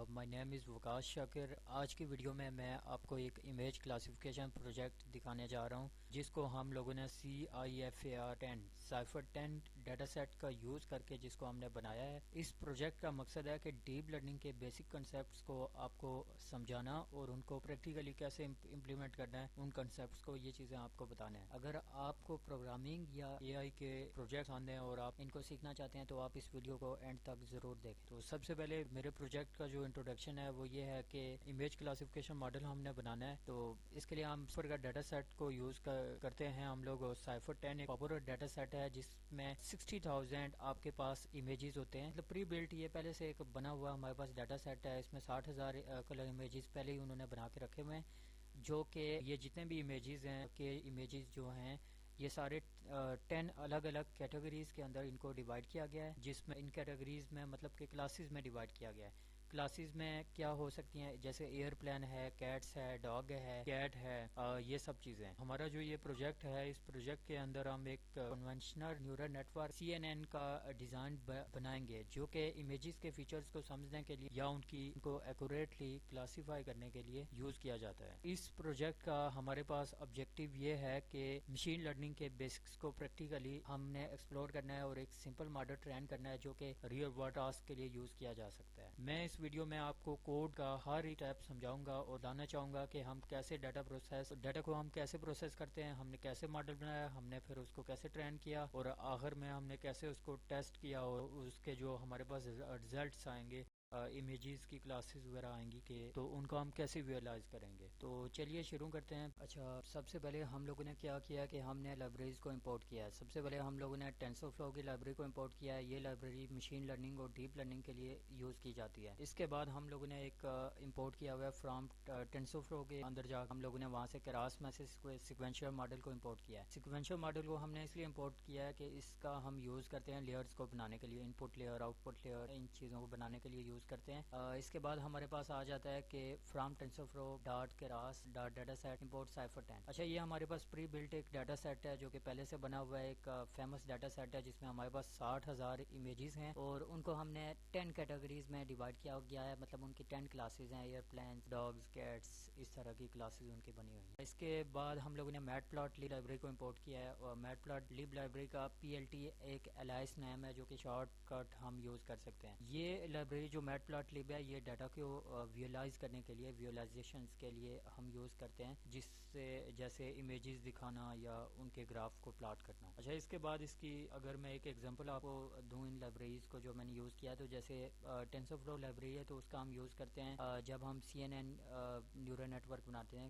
مائی نیم از وکاس شاکر. آج کی ویڈیو میں آپ کو ایک امیج کلاسیفیکیشن پروجیکٹ دکھانے جا رہا ہوں جس کو ہم لوگوں نے CIFAR10 سائفر 10 ڈیٹا سیٹ کا یوز کر کے جس کو ہم نے بنایا ہے. اس پروجیکٹ کا مقصد ہے کہ ڈیپ لرننگ کے بیسک کنسیپٹس کو آپ کو سمجھانا اور ان کو پریکٹیکلی کیسے امپلیمنٹ کرنا ہے، ان کنسیپٹس کو، یہ چیزیں آپ کو بتانا ہے. اگر آپ کو پروگرامنگ یا AI کے پروجیکٹس آنے ہیں اور آپ ان کو سیکھنا چاہتے ہیں تو آپ اس ویڈیو کو اینڈ تک ضرور دیکھیں. تو سب سے پہلے میرے پروجیکٹ کا جو انٹروڈکشن ہے وہ یہ ہے کہ امیج کلاسیفیکیشن ماڈل ہم نے بنانا ہے. تو اس کے لیے ہم سائفر کا ڈیٹا سیٹ کو یوز کرتے ہیں. ہم لوگ سائفر 10 ایک پاپولر ڈیٹا سیٹ ہے جس میں 60,000 آپ کے پاس امیجز ہوتے ہیں. مطلب پری بلٹ یہ پہلے سے ایک بنا ہوا ہمارے پاس ڈیٹا سیٹ ہے. اس میں 60,000 کلر امیجز پہلے ہی انہوں نے بنا کے رکھے ہوئے ہیں، جو کہ یہ جتنے بھی امیجز ہیں کہ امیجز جو ہیں یہ سارے 10 الگ الگ کیٹیگریز کے اندر ان کو ڈیوائڈ کیا گیا ہے، جس میں ان کیٹیگریز میں مطلب کہ کلاسز میں ڈیوائڈ کیا گیا ہے. کلاسز میں کیا ہو سکتی ہیں، جیسے ایئر پلین ہے، کیٹس ہے، ڈاگ ہے، کیٹ ہے، یہ سب چیزیں. ہمارا جو یہ پروجیکٹ ہے، اس پروجیکٹ کے اندر ہم ایک conventional neural network CNN کا ڈیزائن بنائیں گے جو کہ امیجز کے فیچرز کو سمجھنے کے لیے یا ان کو ایکوریٹلی کلاسیفائی کرنے کے لیے یوز کیا جاتا ہے. اس پروجیکٹ کا ہمارے پاس آبجیکٹو یہ ہے کہ مشین لرننگ کے بیسکس کو پریکٹیکلی ہم نے ایکسپلور کرنا ہے اور ایک سمپل ماڈل ٹرین کرنا ہے جو کہ ریئل ورلڈ ٹاسک کے لیے یوز کیا جا سکتا ہے. میں اس ویڈیو میں آپ کو کوڈ کا ہر اسٹیپ سمجھاؤں گا اور بتانا چاہوں گا کہ ہم کیسے ڈیٹا کو ہم کیسے پروسیس کرتے ہیں، ہم نے کیسے ماڈل بنایا، ہم نے پھر اس کو کیسے ٹرین کیا اور آخر میں ہم نے کیسے اس کو ٹیسٹ کیا اور اس کے جو ہمارے پاس ریزلٹس آئیں گے، امیجز کی کلاسز وغیرہ آئیں گی کہ تو ان کو ہم کیسے ویئلائز کریں گے. تو چلیے شروع کرتے ہیں. اچھا، سب سے پہلے ہم لوگوں نے کیا کیا کہ ہم نے لائبریریز کو امپورٹ کیا ہے. سب سے پہلے ہم لوگوں نے ٹینسرفلو کی لائبریری کو امپورٹ کیا ہے. یہ لائبریری مشین لرننگ اور ڈیپ لرننگ کے لیے یوز کی جاتی ہے. اس کے بعد ہم لوگوں نے ایک امپورٹ کیا ہوا ہے فرام ٹینسرفلو کے اندر جا ہم لوگوں نے وہاں سے کراس میں سے سیکوینشل ماڈل کو امپورٹ کیا ہے. سیکوینشل ماڈل کو ہم نے اس لیے امپورٹ کیا ہے کہ اس کا ہم یوز کرتے ہیں لیئرز کو بنانے کے لیے، ان پٹ لیئر، آؤٹ پٹ لیئر، ان چیزوں کو بنانے کے لیے یوز کرتے ہیں. اس کے بعد ہمارے پاس آ جاتا ہے کہ from TensorFlow dot Keras dot data set import CIFAR 10. اچھا، یہ ہمارے پاس پری بلٹ ایک ڈیٹا سیٹ ہے جو کہ پہلے سے بنا ہوا ہے، ایک فیمس ڈیٹا سیٹ ہے جس میں ہمارے پاس 60,000 امیجز ہیں اور ان کو ہم نے 10 کیٹیگریز میں ڈیوائڈ کیا گیا ہے. مطلب ان کی 10 کلاسز ہیں، ایئر پلینز، ڈاگز، کیٹس، اس طرح کی کلاسز ان کی بنی ہوئی ہیں. اس کے بعد ہم لوگوں نے میٹ پلاٹ لیب لائبریری کو امپورٹ کیا ہے اور میٹ پلاٹ لیب لائبریری کا PLT ایک الائس نیم ہے جو کہ شارٹ کٹ ہم یوز کر سکتے ہیں. یہ لائبریری جو میٹ پلاٹ لیب ہے یہ ڈیٹا کو ویئلائز کرنے کے لیے، ویئلائزیشنز کے لیے ہم یوز کرتے ہیں، جس سے جیسے امیجز دکھانا یا ان کے گراف کو پلاٹ کرنا. اچھا، اس کے بعد اس کی اگر میں ایک ایگزامپل آپ کو دوں ان لائبریریز کو جو میں نے یوز کیا، تو جیسے ٹینسرفلو لائبریری ہے تو اس کا ہم یوز کرتے ہیں جب ہم CNN نیورل نیٹ ورک بناتے ہیں.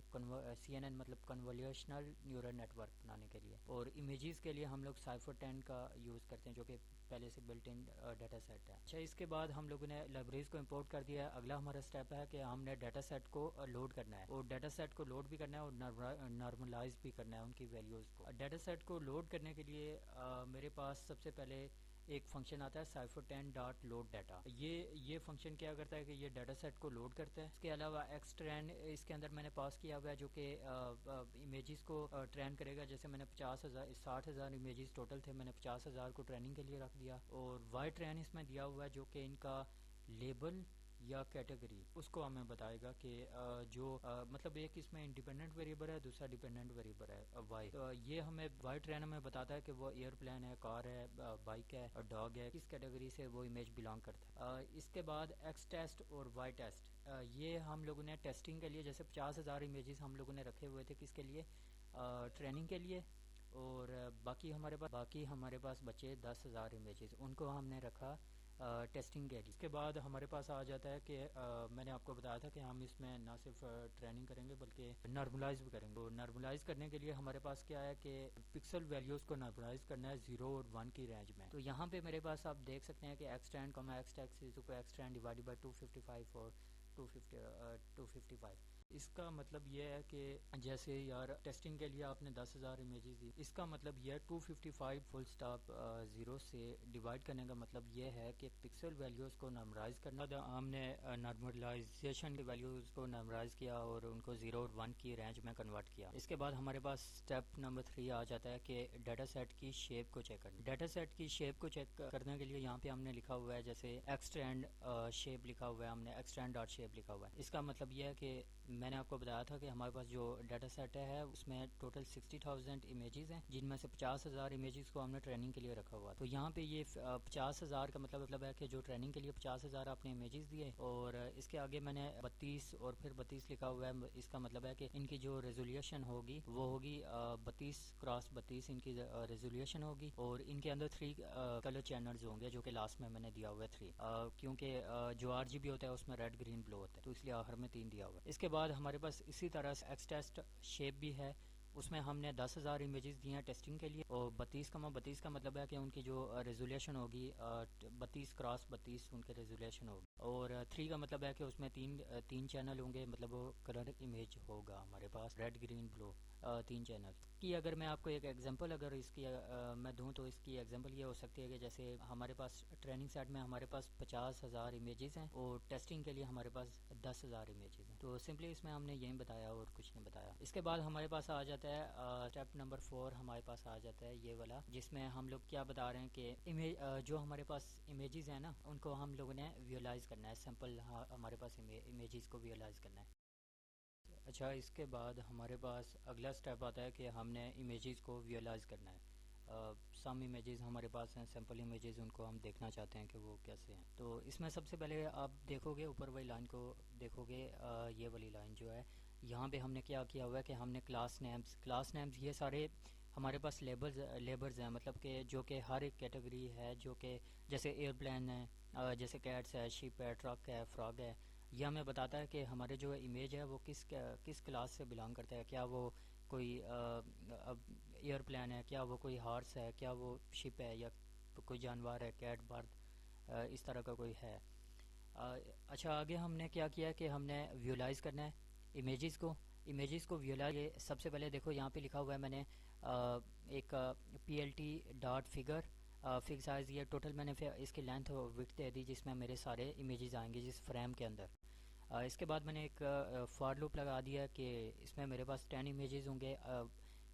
CNN مطلب کنولیوشنل نیورل نیٹ ورک بنانے کے لیے. اور امیجز کے لیے ہم لوگ سائفر 10 کا یوز کرتے ہیں جو کہ پہلے سے بلٹ ان ڈیٹا سیٹ ہے. اچھا، اس کے بعد ہم لوگوں نے لائبریریز کو امپورٹ کر دیا ہے. اگلا ہمارا اسٹیپ ہے کہ ہم نے ڈیٹا سیٹ کو لوڈ کرنا ہے اور ڈیٹا سیٹ کو لوڈ بھی کرنا ہے اور نارملائز بھی کرنا ہے ان کی ویلیوز کو. ڈیٹا سیٹ کو لوڈ کرنے کے لیے میرے پاس سب سے پہلے ایک فنکشن آتا ہے سائفر 10 ڈاٹ لوڈ ڈیٹا. یہ فنکشن کیا کرتا ہے کہ یہ ڈیٹا سیٹ کو لوڈ کرتا ہے. اس کے علاوہ ایکسٹرین اس کے اندر میں نے پاس کیا ہوا ہے جو کہ امیجز کو ٹرین کرے گا. جیسے میں نے 60,000 امیجز ٹوٹل تھے، میں نے 50,000 کو ٹریننگ کے لیے رکھ دیا اور وائی ٹرین اس میں دیا ہوا ہے جو کہ ان کا لیبل یا کیٹیگری اس کو ہمیں بتائے گا کہ جو مطلب ایک اس میں انڈیپینڈنٹ ویریبل ہے، دوسرا ڈیپینڈنٹ ویریبل ہے وائی. یہ ہمیں وائی ٹرین ہمیں بتاتا ہے کہ وہ ایئر پلین ہے، کار ہے، بائک ہے اور ڈاگ ہے، کس کیٹیگری سے وہ امیج بلانگ کرتا ہے. اس کے بعد ایکس ٹیسٹ اور وائی ٹیسٹ، یہ ہم لوگوں نے ٹیسٹنگ کے لیے جیسے 50,000 امیجز ہم لوگوں نے رکھے ہوئے تھے کس کے لیے، ٹریننگ کے لیے. اور باقی ہمارے پاس بچے 10,000 امیجز، ان کو ہم نے رکھا ٹیسٹنگ کے لیے. اس کے بعد ہمارے پاس آ جاتا ہے کہ میں نے آپ کو بتایا تھا کہ ہم اس میں نہ صرف ٹریننگ کریں گے بلکہ نارملائز بھی کریں گے. تو نارملائز کرنے کے لیے ہمارے پاس کیا ہے کہ پکسل ویلیوز کو نارملائز کرنا ہے 0 اور 1 کی رینج میں. تو یہاں پہ میرے پاس آپ دیکھ سکتے ہیں کہ ایکسٹینڈ ایکسٹینڈ ڈیوائڈ بائی 255 اور 255. اس کا مطلب یہ ہے کہ جیسے یار ٹیسٹنگ کے لیے آپ نے 10,000 امیجز دی، اس کا مطلب یہ 255 فل سٹاپ 0 سے ڈیوائڈ کرنے کا مطلب یہ ہے کہ پکسل ویلیوز کو نارملائز کرنا. ہم نے نارملائزیشن کی ویلیوز کو نارملائز کیا اور ان کو 0 اور 1 کی رینج میں کنورٹ کیا. اس کے بعد ہمارے پاس اسٹیپ نمبر 3 آ جاتا ہے کہ ڈیٹا سیٹ کی شیپ کو چیک کرنا. ڈیٹا سیٹ کی شیپ کو چیک کرنے کے لیے یہاں پہ ہم نے لکھا ہوا ہے جیسے ایکسٹینڈ شیپ لکھا ہوا ہے، ہم نے ایکسٹینڈ ڈاٹ شیپ لکھا ہوا ہے. اس کا مطلب یہ ہے کہ میں نے آپ کو بتایا تھا کہ ہمارے پاس جو ڈیٹا سیٹ ہے اس میں ٹوٹل 60,000 امیجز ہیں، جن میں سے 50,000 امیجز کو ہم نے ٹریننگ کے لیے رکھا ہوا. تو یہاں پہ یہ 50,000 کا مطلب ہے کہ جو ٹریننگ کے لیے 50,000 آپ نے امیجز دیے، اور اس کے آگے میں نے 32 اور پھر 32 لکھا ہوا ہے. اس کا مطلب ہے کہ ان کی جو ریزولیوشن ہوگی وہ ہوگی 32x32 ان کی ریزولیوشن ہوگی، اور ان کے اندر 3 کلر چینلز ہوں گے جو کہ لاسٹ میں نے دیا ہوا ہے 3، کیونکہ جو RGB ہوتا ہے اس میں ریڈ گرین بلو ہوتا ہے، تو اس لیے آخر میں 3 دیا ہوا ہے. اس کے بعد ہمارے پاس اسی طرح سے ایکس ٹیسٹ شیپ بھی ہے، اس میں ہم نے 10,000 امیجز دی ہیں ٹیسٹنگ کے لیے، اور 32 کا مطلب ہے کہ ان کی جو ریزولیوشن ہوگی 32x32 ان کی ریزولیوشن ہوگی، اور 3 کا مطلب ہے کہ اس میں تین چینل ہوں گے، مطلب وہ کلر امیج ہوگا ہمارے پاس ریڈ گرین بلو 3 چینل کی. اگر میں آپ کو ایک ایگزامپل اگر اس کی میں دوں تو اس کی ایگزامپل یہ ہو سکتی ہے کہ جیسے ہمارے پاس ٹریننگ سیٹ میں ہمارے پاس 50,000 امیجز ہیں اور ٹیسٹنگ کے لیے ہمارے پاس 10,000 امیجز ہیں. تو سمپلی اس میں ہم نے یہی بتایا اور کچھ نہیں بتایا. اس کے بعد ہمارے پاس آ جاتا ہے اسٹیپ نمبر 4 ہمارے پاس آ جاتا ہے یہ والا، جس میں ہم لوگ کیا بتا رہے ہیں کہ جو ہمارے پاس امیجز ہیں نا ان کو ہم لوگوں نے ویولاز کرنا ہے. سمپل ہمارے پاس امیجز کو ویولاز کرنا ہے. اچھا، اس کے بعد ہمارے پاس اگلا سٹیپ آتا ہے کہ ہم نے امیجز کو ویولاز کرنا ہے. سم امیجز ہمارے پاس ہیں، سیمپل امیجز، ان کو ہم دیکھنا چاہتے ہیں کہ وہ کیسے ہیں. تو اس میں سب سے پہلے آپ دیکھو گے اوپر والی لائن کو دیکھو گے، یہ والی لائن جو ہے یہاں پہ ہم نے کیا ہوا ہے کہ ہم نے کلاس نیمز یہ سارے ہمارے پاس لیبلز ہیں، مطلب کہ جو کہ ہر ایک کیٹیگری ہے، جو کہ جیسے ایئر پلین ہے، جیسے کیٹس ہے، شپ ہے، ٹرک ہے، فراگ ہے. یہ ہمیں بتاتا ہے کہ ہمارے جو امیج ہے وہ کس کلاس سے بلانگ کرتا ہے. کیا وہ کوئی ایئر پلین ہے، کیا وہ کوئی ہارس ہے، کیا وہ شپ ہے، یا کوئی جانور ہے، کیٹ، برد، اس طرح کا کوئی ہے. اچھا، آگے ہم نے کیا ہے کہ ہم نے ویولائز کرنا ہے امیجز کو ویولائز. سب سے پہلے دیکھو یہاں پہ لکھا ہوا ہے میں نے ایک PLT ڈاٹ فگر سائز. یہ ٹوٹل میں نے اس کی لینتھ وڈتھ دے دی جس میں میرے سارے امیجز آئیں گے جس فریم کے اندر. اس کے بعد میں نے ایک فار لوپ لگا دیا کہ اس میں میرے پاس 10 امیجز ہوں گے،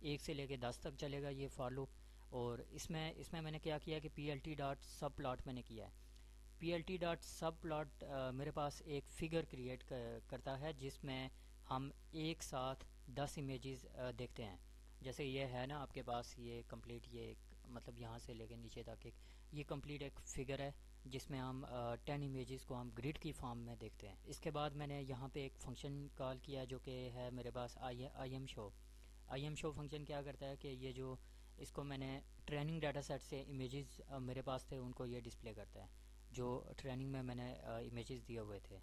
1 سے لے کے 10 تک چلے گا یہ فار لوپ. اور اس میں نے کیا کہ PLT ڈاٹ سب پلاٹ میں نے کیا ہے. PLT ڈاٹ سب پلاٹ میرے پاس ایک فگر کریٹ کرتا ہے جس میں ہم ایک ساتھ 10 امیجز دیکھتے ہیں. جیسے یہ ہے نا آپ کے پاس یہ کمپلیٹ، یہ مطلب یہاں سے لے کے نیچے تک یہ کمپلیٹ ایک فگر ہے جس میں ہم 10 امیجز کو ہم گریڈ کی فارم میں دیکھتے ہیں. اس کے بعد میں نے یہاں پہ ایک فنکشن کال کیا جو کہ ہے میرے پاس آئی ایم شو فنکشن. کیا کرتا ہے کہ یہ جو اس کو میں نے ٹریننگ ڈیٹا سیٹ سے امیجز میرے پاس تھے ان کو یہ ڈسپلے کرتا ہے جو ٹریننگ میں نے امیجز دیے ہوئے تھے.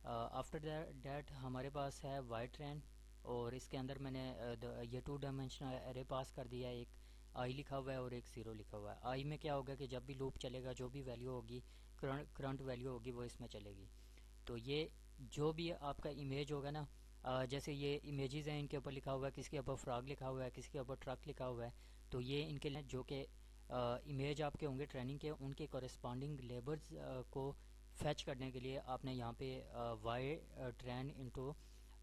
آفٹر دیٹ ہمارے پاس ہے وائی ٹرین، اور اس کے اندر میں نے یہ 2 ڈائمینشنل ایرے پاس کر دیا ہے. ایک آئی لکھا ہوا ہے اور ایک 0 لکھا ہوا ہے. آئی میں کیا ہوگا کہ جب بھی لوپ چلے گا جو بھی ویلیو ہوگی، کرنٹ ویلیو ہوگی، وہ اس میں چلے گی. تو یہ جو بھی آپ کا امیج ہوگا نا، جیسے یہ امیجز ہیں ان کے اوپر لکھا ہوا ہے، کسی کے اوپر فراگ لکھا ہوا ہے، کسی کے اوپر ٹرک لکھا ہوا ہے. تو یہ ان کے جو کہ امیج آپ کے ہوں گے ٹریننگ کے، ان کے کورسپونڈنگ لیبلز کو فیچ کرنے کے لیے آپ نے یہاں پہ وائی ٹرین انٹو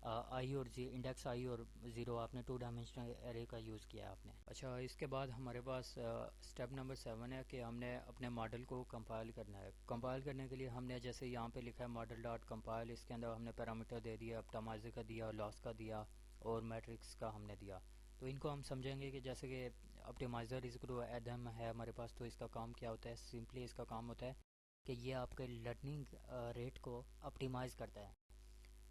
آئی اور انڈیکس آئی اور 0 آپ نے 2 ڈائمینشنل ایرے کا یوز کیا آپ نے. اچھا، اس کے بعد ہمارے پاس اسٹیپ نمبر 7 ہے کہ ہم نے اپنے ماڈل کو کمپائل کرنا ہے. کمپائل کرنے کے لیے ہم نے جیسے یہاں پہ لکھا ہے ماڈل ڈاٹ کمپائل، اس کے اندر ہم نے پیرامیٹر دے دیا، اپٹمائزر کا دیا، لاس کا دیا اور میٹرکس کا ہم نے دیا. تو ان کو ہم سمجھیں گے کہ جیسے کہ اپٹیمائزر ایدم ہے ہمارے پاس. تو اس کا کام کیا ہوتا ہے؟ سمپلی اس کا کام ہوتا ہے کہ یہ آپ کے لرننگ ریٹ کو اپٹیمائز کرتا ہے.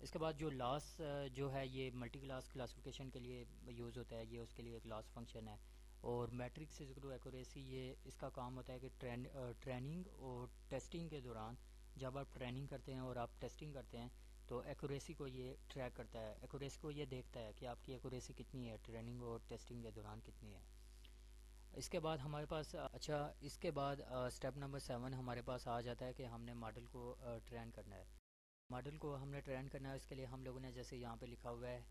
اس کے بعد جو لاس جو ہے یہ ملٹی کلاس کلاسیفیکیشن کے لیے یوز ہوتا ہے، یہ اس کے لیے ایک لاس فنکشن ہے. اور میٹرکس ایکوریسی، یہ اس کا کام ہوتا ہے کہ ٹریننگ اور ٹیسٹنگ کے دوران جب آپ ٹریننگ کرتے ہیں اور آپ ٹیسٹنگ کرتے ہیں تو ایکوریسی کو یہ ٹریک کرتا ہے، ایکوریسی کو یہ دیکھتا ہے کہ آپ کی ایکوریسی کتنی ہے ٹریننگ اور ٹیسٹنگ کے دوران کتنی ہے. اس کے بعد ہمارے پاس اس کے بعد اسٹیپ نمبر 7 ہمارے پاس آ جاتا ہے کہ ہم نے ماڈل کو ٹرین کرنا ہے. ماڈل کو ہم نے ٹرین کرنا ہے، اس کے لیے ہم لوگوں نے جیسے یہاں پہ لکھا ہوا ہے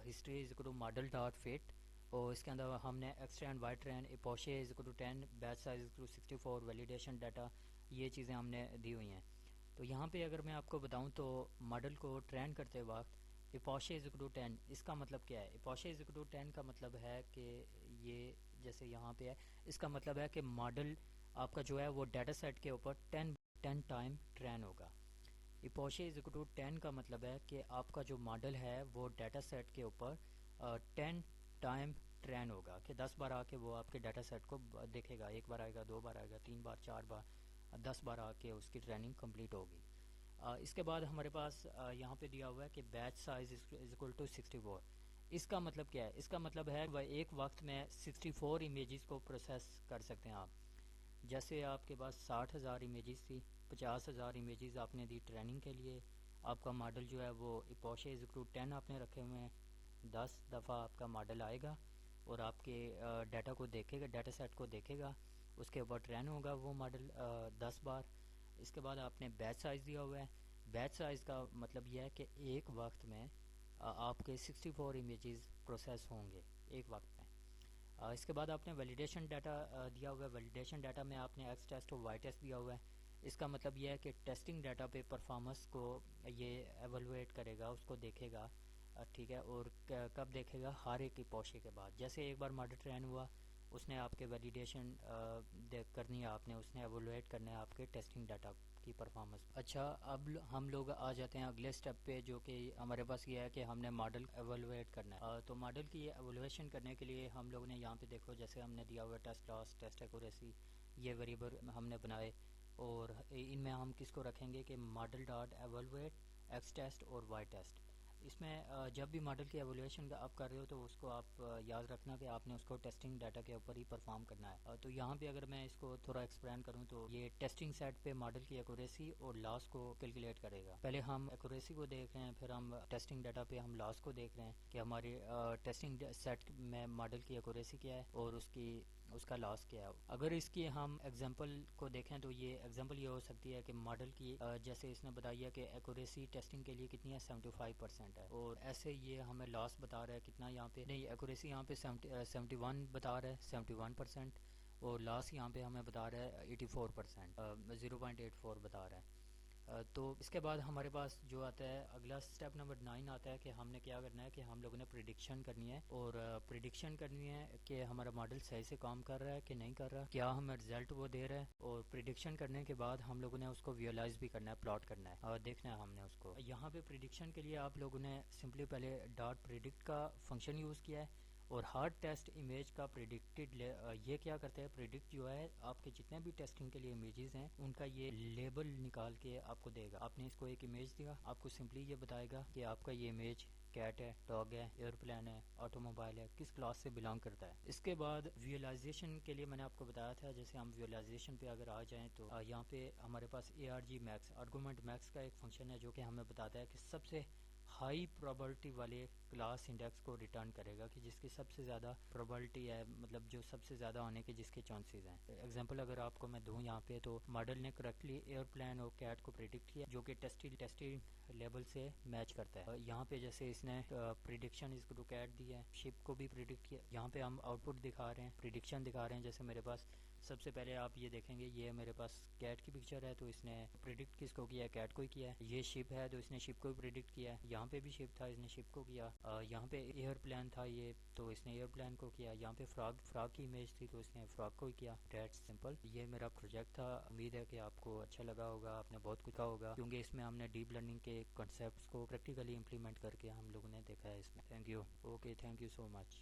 history is equal to model dot fit, اور اس کے اندر ہم نے X train Y train epochs is equal to 10 batch size is equal to 64 validation data, یہ چیزیں ہم نے دی ہوئی ہیں۔ تو یہاں پہ اگر میں آپ کو بتاؤں تو ماڈل کو ٹرین کرتے وقت اپوشے از اکول ٹو 10 اس کا مطلب کیا ہے؟ اپوشے از اکول ٹو 10 کا مطلب ہے کہ یہ جیسے یہاں پہ ہے، اس کا مطلب ہے کہ ماڈل آپ کا جو ہے وہ ڈیٹا سیٹ کے اوپر 10 ٹائم ٹرین ہوگا۔ اپوشے از اکول ٹو 10 کا مطلب ہے کہ آپ کا جو ماڈل ہے وہ ڈیٹا سیٹ کے اوپر 10 ٹائم ٹرین ہوگا، کہ 10 بار آ کے وہ آپ کے ڈیٹا سیٹ کو دیکھے گا، ایک بار آئے گا، دو بار آئے گا، 3 بار، 4 بار، 10 بار آ کے اس کی ٹریننگ کمپلیٹ ہوگی۔ اس کے بعد ہمارے پاس یہاں پہ دیا ہوا ہے کہ بیچ سائز از اکول ٹو 64۔ اس کا مطلب کیا ہے؟ اس کا مطلب ہے کہ ایک وقت میں 64 امیجز کو پروسیس کر سکتے ہیں آپ۔ جیسے آپ کے پاس 60,000 امیجز تھی، 50,000 امیجز آپ نے دی ٹریننگ کے لیے، آپ کا ماڈل جو ہے وہ اپوشے از اکول ٹو 10 آپ نے رکھے ہوئے ہیں، 10 دفعہ آپ کا ماڈل آئے گا اور آپ کے ڈیٹا کو دیکھے گا، ڈیٹا سیٹ کو دیکھے گا، اس کے اوپر ٹرین ہوگا وہ ماڈل 10 بار۔ اس کے بعد آپ نے بیچ سائز دیا ہوا ہے، بیچ سائز کا مطلب یہ ہے کہ ایک وقت میں آپ کے 64 امیجز پروسیس ہوں گے ایک وقت میں۔ اس کے بعد آپ نے ویلیڈیشن ڈاٹا دیا ہوا ہے، ویلیڈیشن ڈاٹا میں آپ نے ایکس ٹیسٹ اور وائی ٹیسٹ دیا ہوا ہے۔ اس کا مطلب یہ ہے کہ ٹیسٹنگ ڈاٹا پہ پرفارمنس کو یہ ایولویٹ کرے گا، اس کو دیکھے گا، ٹھیک ہے، اور کب دیکھے گا؟ ہر ایک اپوشے کے بعد۔ جیسے ایک بار ماڈل ٹرین ہوا، اس نے آپ کے ویلیڈیشن کرنی ہے، آپ نے اس نے ایولویٹ کرنا ہے آپ کے ٹیسٹنگ ڈاٹا کی پرفارمنس۔ اچھا، اب ہم لوگ آ جاتے ہیں اگلے سٹیپ پہ، جو کہ ہمارے پاس یہ ہے کہ ہم نے ماڈل ایولویٹ کرنا ہے۔ تو ماڈل کی ایولویشن کرنے کے لیے ہم لوگ نے یہاں پہ دیکھو، جیسے ہم نے دیا ہوا ٹیسٹ لاس، ٹیسٹ ایکوریسی، یہ ویریبل ہم نے بنائے، اور ان میں ہم کس کو رکھیں گے کہ ماڈل ڈاٹ ایولویٹ ایکس ٹیسٹ اور وائی ٹیسٹ۔ اس میں جب بھی ماڈل کی ایولویشن آپ کر رہے ہو تو اس کو آپ یاد رکھنا کہ آپ نے اس کو ٹیسٹنگ ڈاٹا کے اوپر ہی پرفارم کرنا ہے۔ تو یہاں پہ اگر میں اس کو تھوڑا ایکسپلین کروں تو یہ ٹیسٹنگ سیٹ پہ ماڈل کی ایکوریسی اور لاس کو کیلکولیٹ کرے گا۔ پہلے ہم ایکوریسی کو دیکھ رہے ہیں، پھر ہم ٹیسٹنگ ڈاٹا پہ ہم لاس کو دیکھ رہے ہیں کہ ہماری ٹیسٹنگ سیٹ میں ماڈل کی ایکوریسی کیا ہے اور اس کا لاس کیا ہے۔ اگر اس کی ہم ایگزامپل کو دیکھیں تو یہ ایگزامپل یہ ہو سکتی ہے کہ ماڈل کی جیسے اس نے بتایا کہ ایکوریسی ٹیسٹنگ کے لیے کتنی ہے، 75% ہے، اور ایسے یہ ہمیں لاس بتا رہا ہے کتنا، یہاں پہ نہیں، ایکوریسی یہاں پہ 71 بتا رہا ہے، 71%، اور لاس یہاں پہ ہمیں بتا رہا ہے 84%، 0.84 بتا رہا ہے۔ تو اس کے بعد ہمارے پاس جو آتا ہے اگلا سٹیپ نمبر 9 آتا ہے کہ ہم نے کیا کرنا ہے کہ ہم لوگوں نے پریڈکشن کرنی ہے، اور پریڈکشن کرنی ہے کہ ہمارا ماڈل صحیح سے کام کر رہا ہے کہ نہیں کر رہا، کیا ہمیں رزلٹ وہ دے رہا ہے، اور پریڈکشن کرنے کے بعد ہم لوگوں نے اس کو ویئلائز بھی کرنا ہے، پلاٹ کرنا ہے اور دیکھنا ہے ہم نے اس کو۔ یہاں پہ پریڈکشن کے لیے آپ لوگوں نے سمپلی پہلے ڈاٹ پریڈکٹ کا فنکشن یوز کیا ہے، اور ہر ٹیسٹ امیج کا پریڈکٹڈ یہ کیا کرتا ہے، پریڈکٹ جو ہے آپ کے جتنے بھی ٹیسٹنگ کے لیے امیجز ہیں ان کا یہ لیبل نکال کے آپ کو دے گا۔ آپ نے اس کو ایک امیج دیا، آپ کو سمپلی یہ بتائے گا کہ آپ کا یہ امیج کیٹ ہے، ڈاگ ہے، ایئرپلین ہے، آٹو موبائل ہے، کس کلاس سے بلانگ کرتا ہے۔ اس کے بعد ویژوائزیشن کے لیے میں نے آپ کو بتایا تھا، جیسے ہم ویژوائزیشن پہ اگر آ جائیں تو یہاں پہ ہمارے پاس ARG میکس آرگومنٹ میکس کا ایک فنکشن ہے جو کہ ہمیں بتاتا ہے کہ سب سے ہائی پرابلٹی والے کلاس انڈیکس کو ریٹرن کرے گا، کہ جس کی سب سے زیادہ پرابلٹی ہے، مطلب جو سب سے زیادہ ہونے کے جس کے چانسز ہیں۔ ایگزامپل اگر آپ کو میں دوں یہاں پہ، تو ماڈل نے کریکٹلی ایئرپلین اور کیٹ کو پریڈکٹ کیا جو کہ ٹیسٹی لیبل سے میچ کرتا ہے۔ یہاں پہ جیسے اس نے پریڈکشن اس کو کیٹ دی ہے، شپ کو بھی پریڈکٹ کیا، یہاں پہ ہم آؤٹ پٹ دکھا رہے ہیں، پریڈکشن دکھا رہے ہیں۔ جیسے میرے پاس سب سے پہلے آپ یہ دیکھیں گے، یہ میرے پاس کیٹ کی پکچر ہے، تو اس نے پریڈکٹ کس کو کیا ہے، کیٹ کو ہی کیا ہے۔ یہ شپ ہے تو اس نے شپ کو بھی پریڈکٹ کیا ہے، یہاں پہ بھی شپ تھا، اس نے شپ کو کیا۔ یہاں پہ ایئر پلین تھا یہ، تو اس نے ایئر پلین کو کیا۔ یہاں پہ فراگ کی امیج تھی تو اس نے فراگ کو ہی کیا۔ That's simple. یہ میرا پروجیکٹ تھا، امید ہے کہ آپ کو اچھا لگا ہوگا، آپ نے بہت کچھ کہا ہوگا، کیونکہ اس میں ہم نے ڈیپ لرننگ کے کنسیپٹس کو پریکٹیکلی امپلیمنٹ کر کے ہم لوگوں نے دیکھا ہے اس میں۔ Thank you, okay, thank you so much.